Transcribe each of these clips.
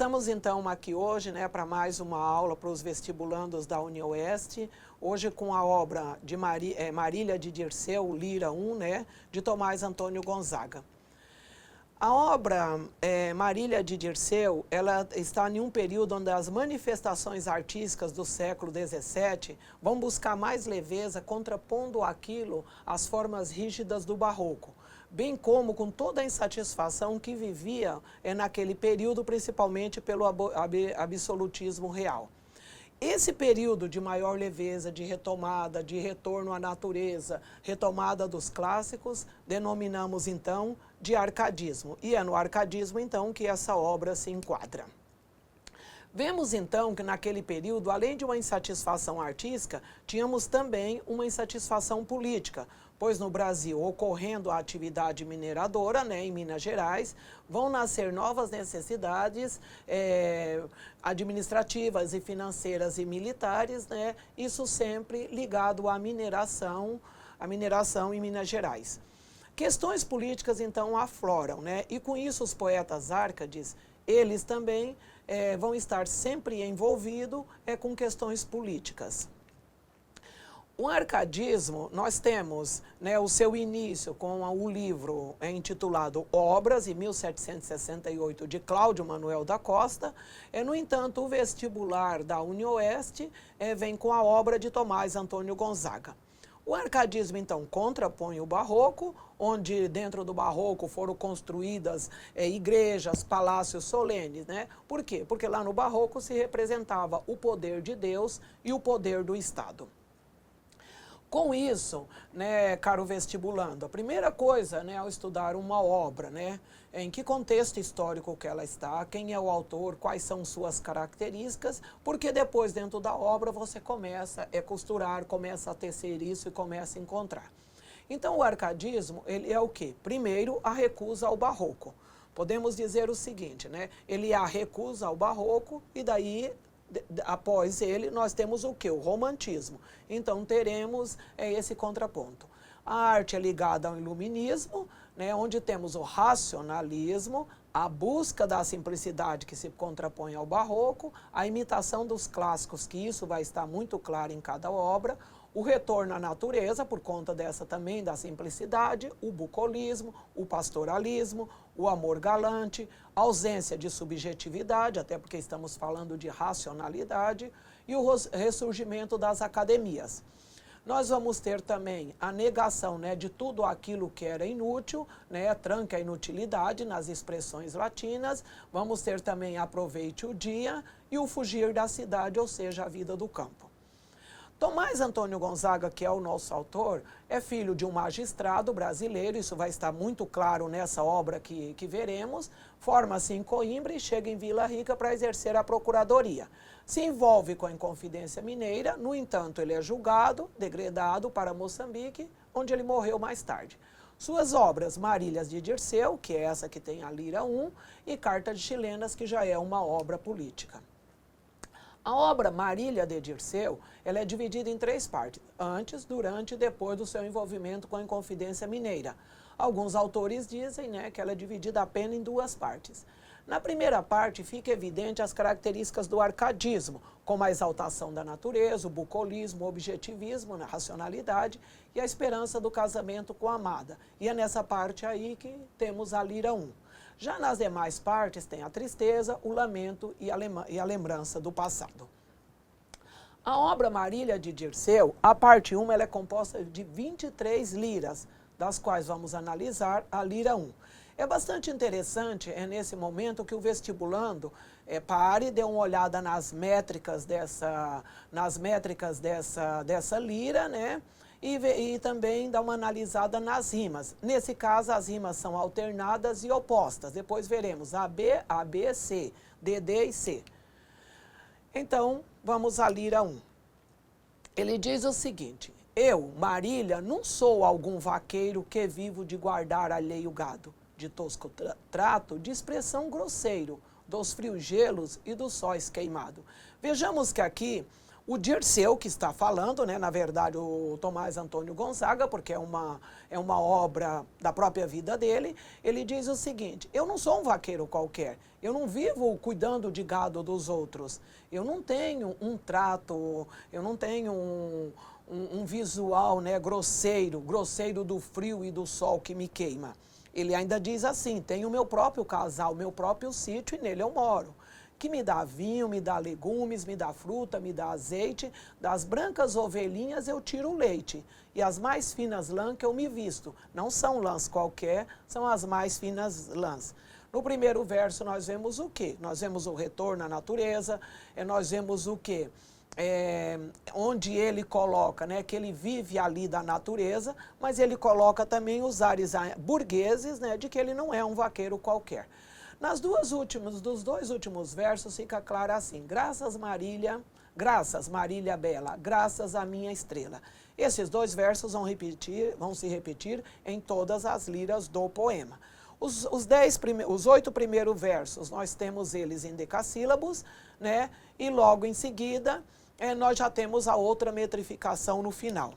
Estamos então aqui hoje, né, para mais uma aula para os vestibulandos da UniOeste, hoje com a obra de Marília de Dirceu, Lira 1, né, de Tomás Antônio Gonzaga. A obra Marília de Dirceu, ela está em um período onde as manifestações artísticas do século XVII vão buscar mais leveza, contrapondo aquilo às formas rígidas do barroco, bem como com toda a insatisfação que vivia naquele período, principalmente pelo absolutismo real. Esse período de maior leveza, de retomada, de retorno à natureza, retomada dos clássicos, denominamos então de arcadismo. E é no arcadismo então que essa obra se enquadra. Vemos então que naquele período, além de uma insatisfação artística, tínhamos também uma insatisfação política, pois no Brasil, ocorrendo a atividade mineradora, né, em Minas Gerais, vão nascer novas necessidades administrativas e financeiras e militares, né, isso sempre ligado à mineração em Minas Gerais. Questões políticas, então, afloram, né, e com isso os poetas árcades, eles também vão estar sempre envolvidos com questões políticas. O arcadismo, nós temos, né, o seu início com o livro intitulado Obras, em 1768, de Cláudio Manuel da Costa. No entanto, o vestibular da UniOeste vem com a obra de Tomás Antônio Gonzaga. O arcadismo, então, contrapõe o barroco, onde dentro do barroco foram construídas igrejas, palácios solenes, né? Por quê? Porque lá no barroco se representava o poder de Deus e o poder do Estado. Com isso, né, caro vestibulando, a primeira coisa, né, ao estudar uma obra, né, em que contexto histórico que ela está, quem é o autor, quais são suas características, porque depois dentro da obra você começa a costurar, começa a tecer isso e começa a encontrar. Então o arcadismo, ele é o quê? Primeiro, a recusa ao barroco. Podemos dizer o seguinte, né, ele é a recusa ao barroco e daí após ele, nós temos o quê? O romantismo. Então, teremos esse contraponto. A arte é ligada ao iluminismo, né, onde temos o racionalismo, a busca da simplicidade que se contrapõe ao barroco, a imitação dos clássicos, que isso vai estar muito claro em cada obra, o retorno à natureza, por conta dessa também da simplicidade, o bucolismo, o pastoralismo, o amor galante, a ausência de subjetividade, até porque estamos falando de racionalidade, e o ressurgimento das academias. Nós vamos ter também a negação, né, de tudo aquilo que era inútil, né, tranca a inutilidade nas expressões latinas, vamos ter também aproveite o dia e o fugir da cidade, ou seja, a vida do campo. Tomás Antônio Gonzaga, que é o nosso autor, é filho de um magistrado brasileiro, isso vai estar muito claro nessa obra que veremos, forma-se em Coimbra e chega em Vila Rica para exercer a procuradoria. Se envolve com a Inconfidência Mineira, no entanto ele é julgado, degredado para Moçambique, onde ele morreu mais tarde. Suas obras, Marílias de Dirceu, que é essa que tem a Lira 1, e Carta de Chilenas, que já é uma obra política. A obra Marília de Dirceu, ela é dividida em 3 partes, antes, durante e depois do seu envolvimento com a Inconfidência Mineira. Alguns autores dizem, né, que ela é dividida apenas em 2 partes. Na primeira parte fica evidente as características do arcadismo, como a exaltação da natureza, o bucolismo, o objetivismo, a racionalidade e a esperança do casamento com a amada. E é nessa parte aí que temos a Lira 1. Já nas demais partes tem a tristeza, o lamento e a lembrança do passado. A obra Marília de Dirceu, a parte 1, ela é composta de 23 liras, das quais vamos analisar a Lira 1. É bastante interessante, nesse momento, que o vestibulando pare e dê uma olhada nas métricas dessa lira, né? E também dá uma analisada nas rimas. Nesse caso, as rimas são alternadas e opostas. Depois veremos AB, AB, C, DD e C. Então, vamos à Lira 1. Ele diz o seguinte: eu, Marília, não sou algum vaqueiro que vivo de guardar alheio gado, de tosco trato, de expressão grosseiro, dos frios gelos e dos sóis queimado. Vejamos que aqui O Dirceu, que está falando, né, na verdade, o Tomás Antônio Gonzaga, porque é uma obra da própria vida dele, ele diz o seguinte: eu não sou um vaqueiro qualquer, eu não vivo cuidando de gado dos outros, eu não tenho um trato, eu não tenho um visual, né, grosseiro do frio e do sol que me queima. Ele ainda diz assim: tenho o meu próprio casal, meu próprio sítio e nele eu moro, que me dá vinho, me dá legumes, me dá fruta, me dá azeite, das brancas ovelhinhas eu tiro o leite, e as mais finas lãs que eu me visto. Não são lãs qualquer, são as mais finas lãs. No primeiro verso nós vemos o quê? Nós vemos o retorno à natureza, nós vemos o quê? Onde ele coloca, né, que ele vive ali da natureza, mas ele coloca também os ares burgueses, né, de que ele não é um vaqueiro qualquer. Dos dois últimos versos fica claro assim: graças Marília Bela, graças à minha estrela. Esses dois versos vão se repetir em todas as liras do poema. Os 8 primeiros versos, nós temos eles em decassílabos, né? E logo em seguida, nós já temos a outra metrificação no final.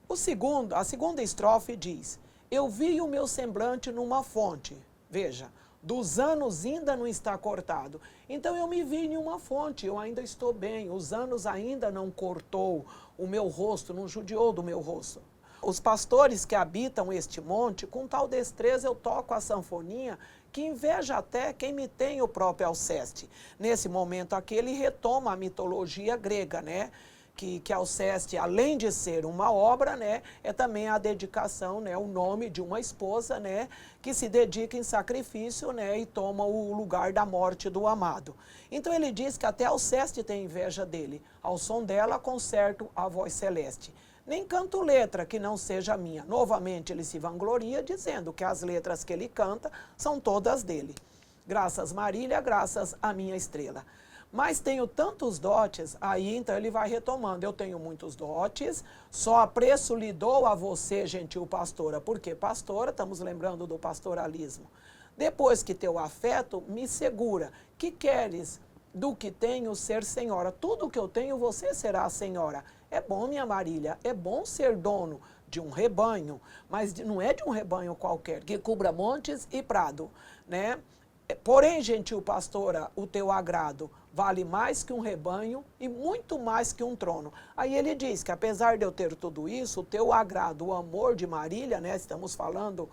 A segunda estrofe diz: eu vi o meu semblante numa fonte. Veja, dos anos ainda não está cortado. Então eu me vi em uma fonte, eu ainda estou bem, os anos ainda não cortou o meu rosto, não judiou do meu rosto. Os pastores que habitam este monte, com tal destreza eu toco a sanfoninha, que inveja até quem me tem o próprio Alceste. Nesse momento aqui ele retoma a mitologia grega, né? Que Alceste, além de ser uma obra, né, é também a dedicação, né, o nome de uma esposa, né, que se dedica em sacrifício, né, e toma o lugar da morte do amado. Então ele diz que até Alceste tem inveja dele. Ao som dela concerto a voz celeste. Nem canto letra que não seja minha. Novamente ele se vangloria dizendo que as letras que ele canta são todas dele. Graças Marília, graças à minha estrela. Mas tenho tantos dotes, aí então ele vai retomando: eu tenho muitos dotes, só apreço lhe dou a você, gentil pastora. Por que pastora? Estamos lembrando do pastoralismo. Depois que teu afeto me segura, que queres do que tenho ser senhora? Tudo que eu tenho você será senhora. É bom, minha Marília, é bom ser dono de um rebanho, mas não é de um rebanho qualquer, que cubra montes e prado, né? Porém, gentil pastora, o teu agrado vale mais que um rebanho e muito mais que um trono. Aí ele diz que apesar de eu ter tudo isso, o teu agrado, o amor de Marília, né, estamos falando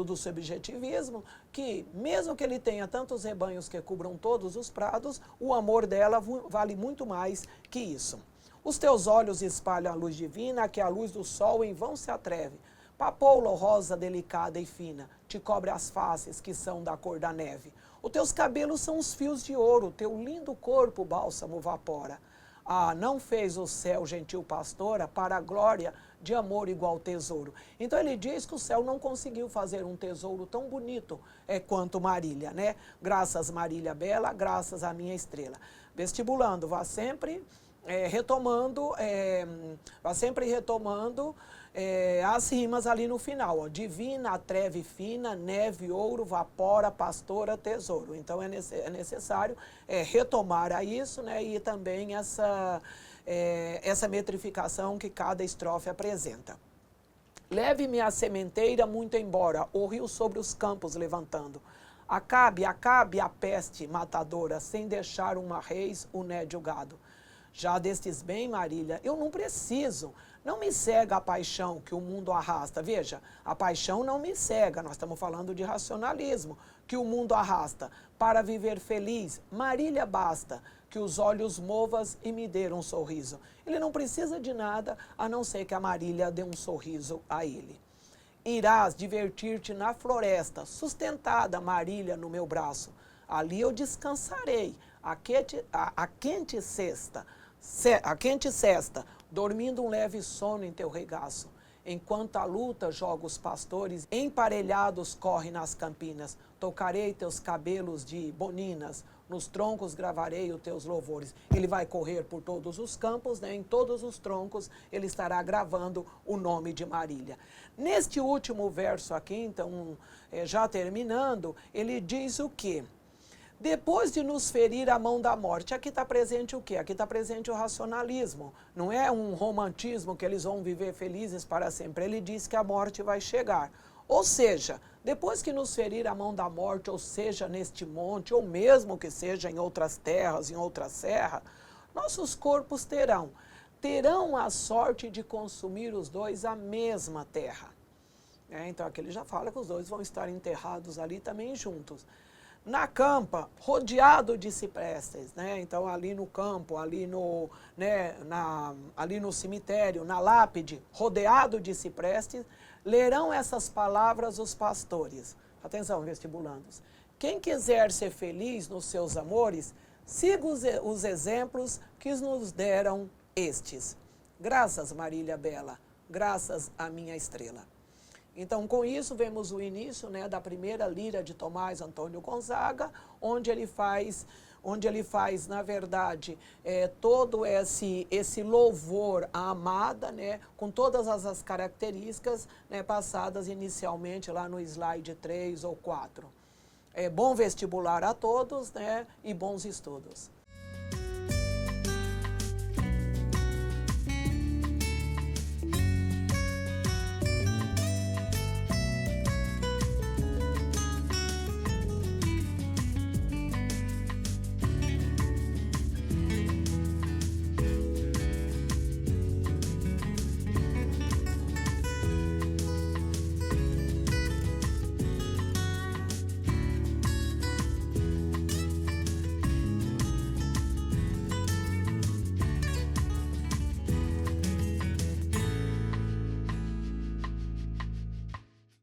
do subjetivismo, que mesmo que ele tenha tantos rebanhos que cubram todos os prados, o amor dela vale muito mais que isso. Os teus olhos espalham a luz divina, que a luz do sol em vão se atreve. Papoula rosa delicada e fina, te cobre as faces que são da cor da neve. Os teus cabelos são os fios de ouro, teu lindo corpo bálsamo vapora. Ah, não fez o céu, gentil pastora, para a glória de amor igual tesouro. Então ele diz que o céu não conseguiu fazer um tesouro tão bonito quanto Marília, né? Graças Marília Bela, graças à minha estrela. Vestibulando, vá sempre retomando as rimas ali no final, ó. Divina, treve fina, neve, ouro, vapora, pastora, tesouro. Então é necessário retomar a isso, né, e também essa metrificação que cada estrofe apresenta. Leve-me a sementeira muito embora, o rio sobre os campos levantando. Acabe a peste matadora, sem deixar uma reis o nédio gado. Já destes bem, Marília, eu não preciso, não me cega a paixão que o mundo arrasta. Veja, a paixão não me cega, nós estamos falando de racionalismo, que o mundo arrasta. Para viver feliz, Marília basta, que os olhos movas e me dê um sorriso. Ele não precisa de nada, a não ser que a Marília dê um sorriso a ele. Irás divertir-te na floresta, sustentada, Marília, no meu braço. Ali eu descansarei, a quente cesta, dormindo um leve sono em teu regaço. Enquanto a luta joga os pastores, emparelhados correm nas campinas. Tocarei teus cabelos de boninas, nos troncos gravarei os teus louvores. Ele vai correr por todos os campos, né? Em todos os troncos ele estará gravando o nome de Marília. Neste último verso aqui, então, já terminando, ele diz o quê? Depois de nos ferir a mão da morte, aqui está presente o quê? Aqui está presente o racionalismo. Não é um romantismo que eles vão viver felizes para sempre. Ele diz que a morte vai chegar. Ou seja, depois que nos ferir a mão da morte, ou seja, neste monte, ou mesmo que seja em outras terras, em outra serra, nossos corpos terão a sorte de consumir os dois a mesma terra. Então aqui ele já fala que os dois vão estar enterrados ali também juntos. Na campa, rodeado de ciprestes, né? Então ali no campo, ali no, né, ali no cemitério, na lápide, rodeado de ciprestes, lerão essas palavras os pastores. Atenção, vestibulandos. Quem quiser ser feliz nos seus amores, siga os exemplos que nos deram estes. Graças, Marília Bela, graças à minha estrela. Então, com isso, vemos o início, né, da primeira lira de Tomás Antônio Gonzaga, onde ele faz, na verdade, todo esse louvor à amada, né, com todas as características, né, passadas inicialmente lá no slide 3 ou 4. Bom vestibular a todos, né, e bons estudos.